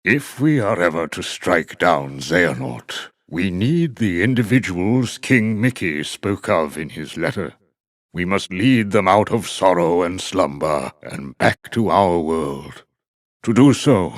If we are ever to strike down Xehanort, we need the individuals King Mickey spoke of in his letter. We must lead them out of sorrow and slumber and back to our world. To do so,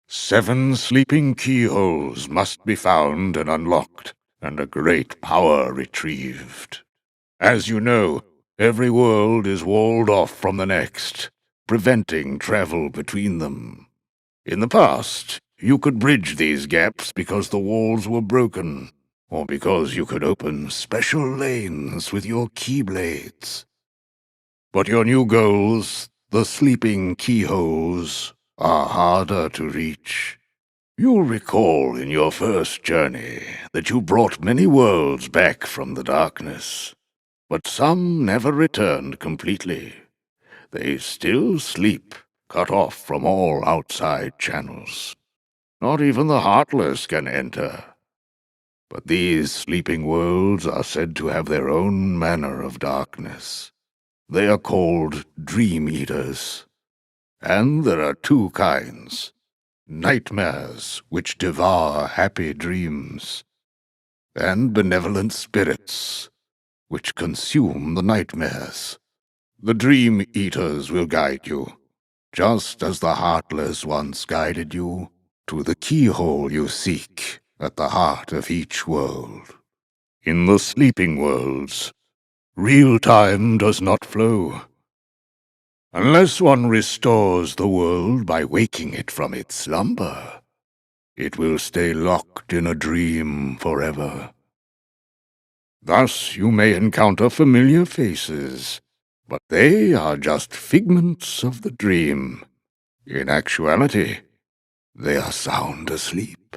7 sleeping keyholes must be found and unlocked, and a great power retrieved. As you know, every world is walled off from the next, preventing travel between them. In the past, you could bridge these gaps because the walls were broken, or because you could open special lanes with your keyblades. But your new goals, the sleeping keyholes, are harder to reach. You'll recall in your first journey that you brought many worlds back from the darkness, but some never returned completely. They still sleep, cut off from all outside channels. Not even the Heartless can enter. But these sleeping worlds are said to have their own manner of darkness. They are called Dream Eaters. And there are 2 kinds. Nightmares, which devour happy dreams, and benevolent spirits, which consume the nightmares. The Dream Eaters will guide you, just as the Heartless once guided you, to the keyhole you seek at the heart of each world. In the sleeping worlds, real time does not flow. Unless one restores the world by waking it from its slumber, it will stay locked in a dream forever. Thus you may encounter familiar faces, but they are just figments of the dream. In actuality, they are sound asleep,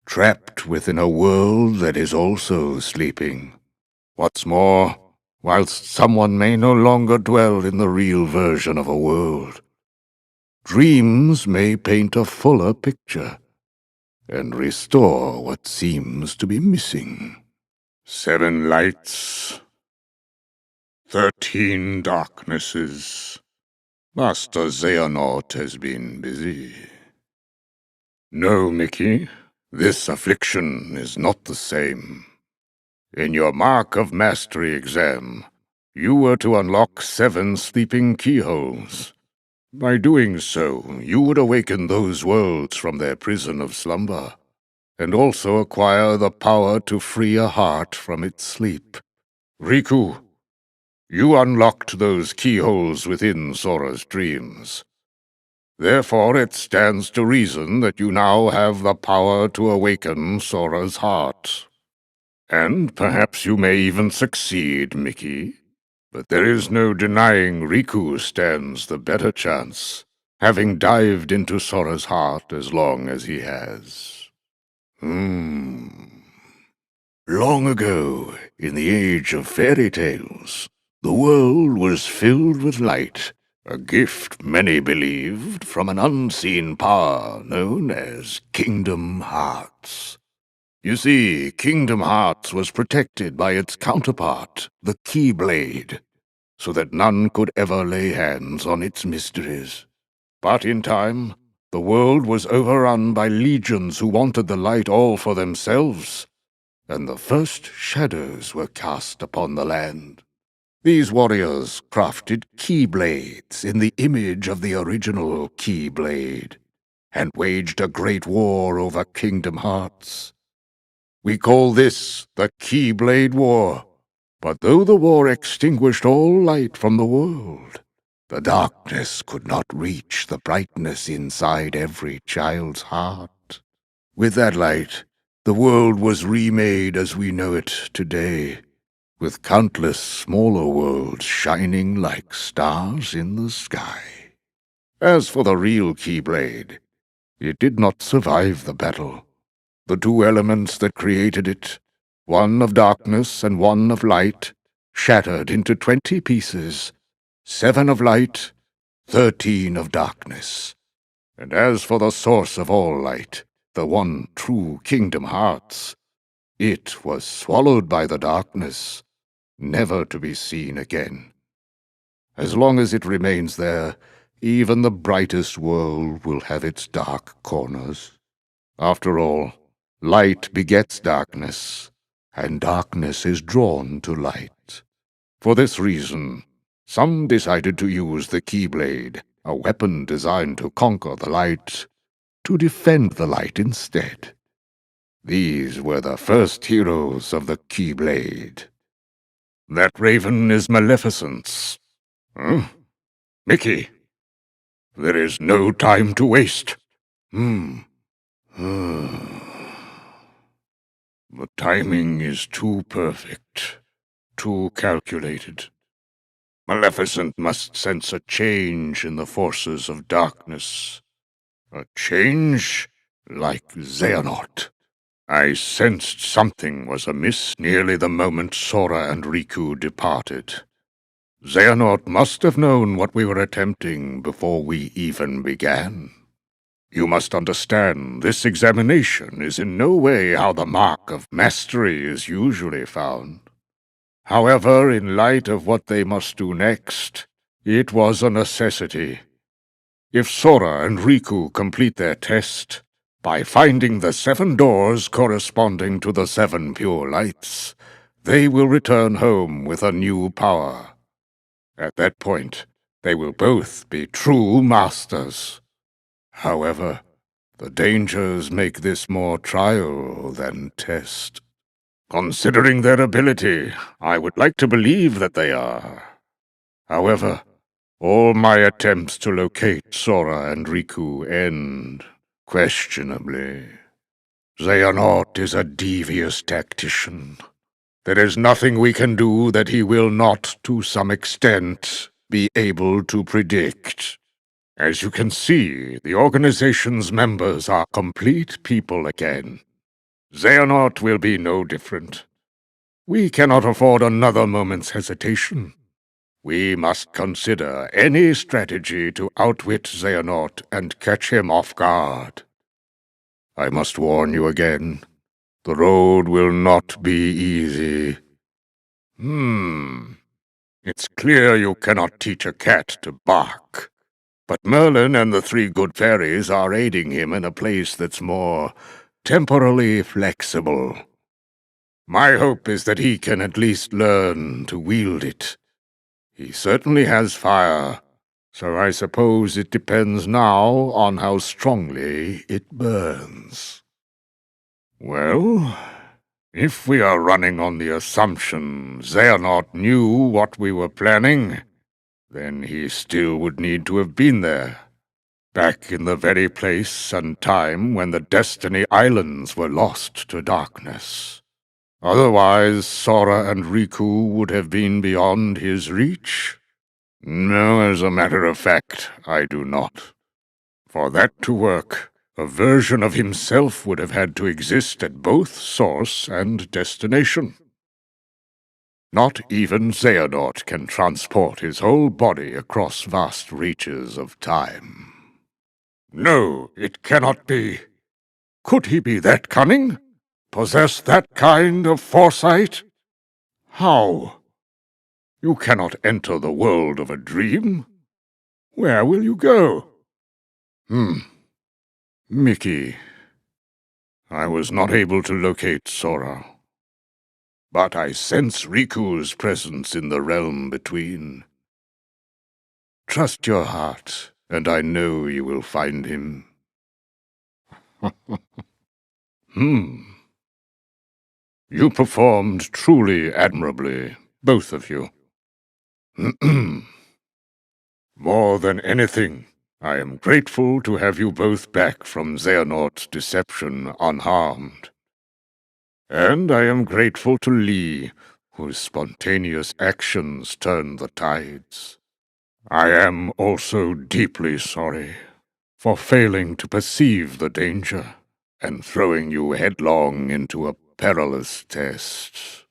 trapped within a world that is also sleeping. What's more, whilst someone may no longer dwell in the real version of a world, dreams may paint a fuller picture and restore what seems to be missing. 7 lights, 13 darknesses. Master Xehanort has been busy. No, Mickey, this affliction is not the same. In your Mark of Mastery exam, you were to unlock 7 sleeping keyholes. By doing so, you would awaken those worlds from their prison of slumber, and also acquire the power to free a heart from its sleep. Riku, you unlocked those keyholes within Sora's dreams. Therefore, it stands to reason that you now have the power to awaken Sora's heart. And perhaps you may even succeed, Mickey. But there is no denying Riku stands the better chance, having dived into Sora's heart as long as he has. Long ago, in the age of fairy tales, the world was filled with light, a gift many believed from an unseen power known as Kingdom Hearts. You see, Kingdom Hearts was protected by its counterpart, the Keyblade, so that none could ever lay hands on its mysteries. But in time, the world was overrun by legions who wanted the light all for themselves, and the first shadows were cast upon the land. These warriors crafted Keyblades in the image of the original Keyblade, and waged a great war over Kingdom Hearts. We call this the Keyblade War. But though the war extinguished all light from the world, the darkness could not reach the brightness inside every child's heart. With that light, the world was remade as we know it today, with countless smaller worlds shining like stars in the sky. As for the real Keyblade, it did not survive the battle. The 2 elements that created it, one of darkness and one of light, shattered into 20 pieces, 7 of light, 13 of darkness. And as for the source of all light, the one true Kingdom Hearts, it was swallowed by the darkness, never to be seen again. As long as it remains there, Even the brightest world will have its dark corners. After all, light begets darkness, and darkness is drawn to light. For this reason, some decided to use the Keyblade, a weapon designed to conquer the light, to defend the light instead. These were the first heroes of the Keyblade. That raven is Maleficent's. Huh? Mickey, there is no time to waste. The timing is too perfect, too calculated. Maleficent must sense a change in the forces of darkness. A change like Xehanort. I sensed something was amiss nearly the moment Sora and Riku departed. Xehanort must have known what we were attempting before we even began. You must understand, this examination is in no way how the mark of mastery is usually found. However, in light of what they must do next, it was a necessity. If Sora and Riku complete their test, by finding the 7 doors corresponding to the 7 pure lights, they will return home with a new power. At that point, they will both be true masters. However, the dangers make this more trial than test. Considering their ability, I would like to believe that they are. However, all my attempts to locate Sora and Riku end questionably. Xehanort is a devious tactician. There is nothing we can do that he will not, to some extent, be able to predict. As you can see, the organization's members are complete people again. Xehanort will be no different. We cannot afford another moment's hesitation. We must consider any strategy to outwit Xehanort and catch him off guard. I must warn you again, the road will not be easy. It's clear you cannot teach a cat to bark. But Merlin and the 3 good fairies are aiding him in a place that's more temporally flexible. My hope is that he can at least learn to wield it. He certainly has fire, so I suppose it depends now on how strongly it burns. Well, if we are running on the assumption Xehanort knew what we were planning, then he still would need to have been there, back in the very place and time when the Destiny Islands were lost to darkness. Otherwise, Sora and Riku would have been beyond his reach? No, as a matter of fact, I do not. For that to work, a version of himself would have had to exist at both source and destination. Not even Xehanort can transport his whole body across vast reaches of time. No, it cannot be. Could he be that cunning? Possess that kind of foresight? How? You cannot enter the world of a dream. Where will you go? Mickey. I was not able to locate Sora. But I sense Riku's presence in the realm between. Trust your heart, and I know you will find him. You performed truly admirably, both of you. More than anything, I am grateful to have you both back from Xehanort's deception unharmed. And I am grateful to Lee, whose spontaneous actions turned the tides. I am also deeply sorry for failing to perceive the danger and throwing you headlong into a perilous test.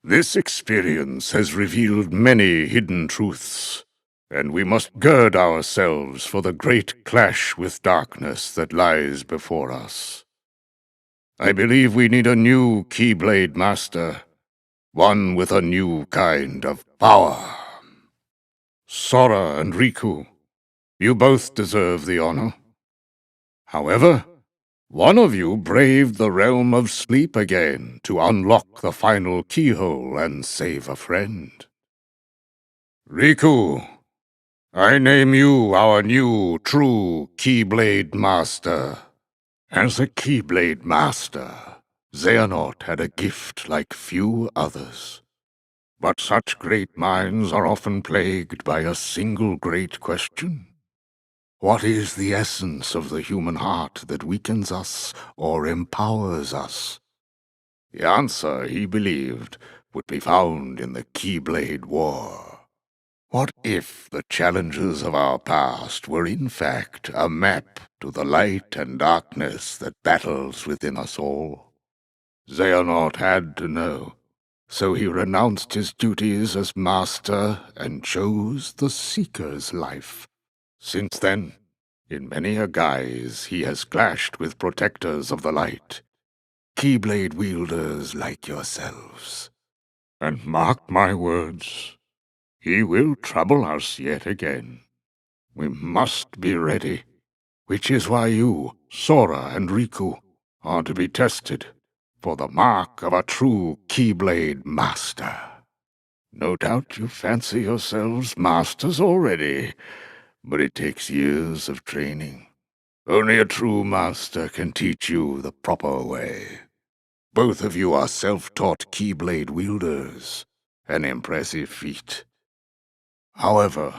This experience has revealed many hidden truths, and we must gird ourselves for the great clash with darkness that lies before us. I believe we need a new Keyblade Master, one with a new kind of power. Sora and Riku, You both deserve the honor. However, one of you braved the realm of sleep again to unlock the final keyhole and save a friend. Riku, I name you our new true Keyblade Master. As a Keyblade Master, Xehanort had a gift like few others. But such great minds are often plagued by a single great question. What is the essence of the human heart that weakens us or empowers us? The answer, he believed, would be found in the Keyblade War. What if the challenges of our past were in fact a map to the light and darkness that battles within us all? Xehanort had to know, so he renounced his duties as master and chose the Seeker's life. Since then, in many a guise, he has clashed with protectors of the light, Keyblade wielders like yourselves. And mark my words, he will trouble us yet again. We must be ready, which is why you, Sora and Riku, are to be tested for the mark of a true Keyblade Master. No doubt you fancy yourselves masters already, but it takes years of training. Only a true master can teach you the proper way. Both of you are self-taught Keyblade wielders, an impressive feat. However,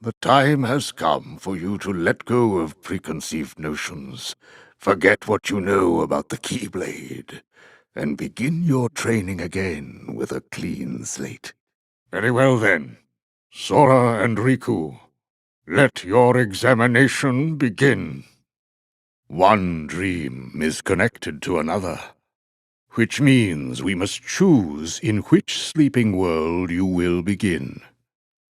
the time has come for you to let go of preconceived notions, forget what you know about the Keyblade, and begin your training again with a clean slate. Very well then, Sora and Riku, let your examination begin. One dream is connected to another, which means we must choose in which sleeping world you will begin.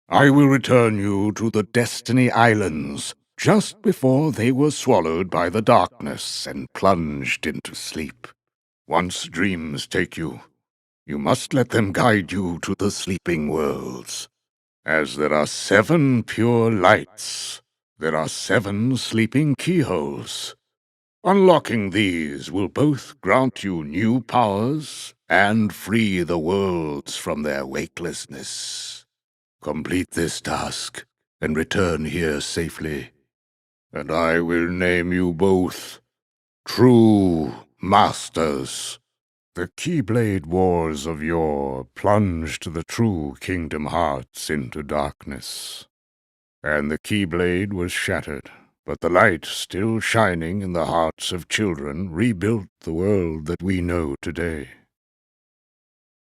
I will return you to the Destiny Islands just before they were swallowed by the darkness and plunged into sleep. Once dreams take you, you must let them guide you to the sleeping worlds. As there are 7 pure lights, there are 7 sleeping keyholes. Unlocking these will both grant you new powers and free the worlds from their wakelessness. Complete this task and return here safely, and I will name you both true masters. The Keyblade Wars of yore plunged the true Kingdom Hearts into darkness, and the Keyblade was shattered. But the light still shining in the hearts of children rebuilt the world that we know today.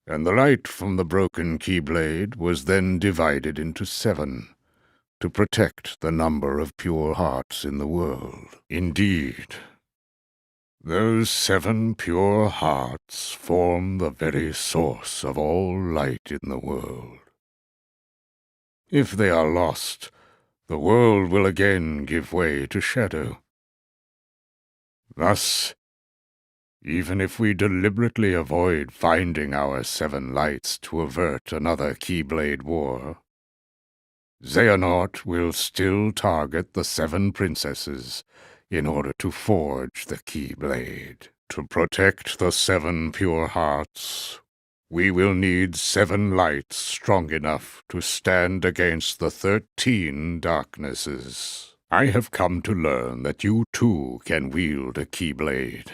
And the light from the broken Keyblade was then divided into 7, to protect the number of pure hearts in the world. Indeed, those 7 pure hearts form the very source of all light in the world. If they are lost, the world will again give way to shadow. Thus, even if we deliberately avoid finding our 7 lights to avert another Keyblade War, Xehanort will still target the 7 princesses in order to forge the Keyblade. To protect the 7 pure hearts, we will need 7 lights strong enough to stand against the 13 darknesses. I have come to learn that you too can wield a Keyblade.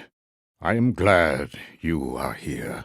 I am glad you are here.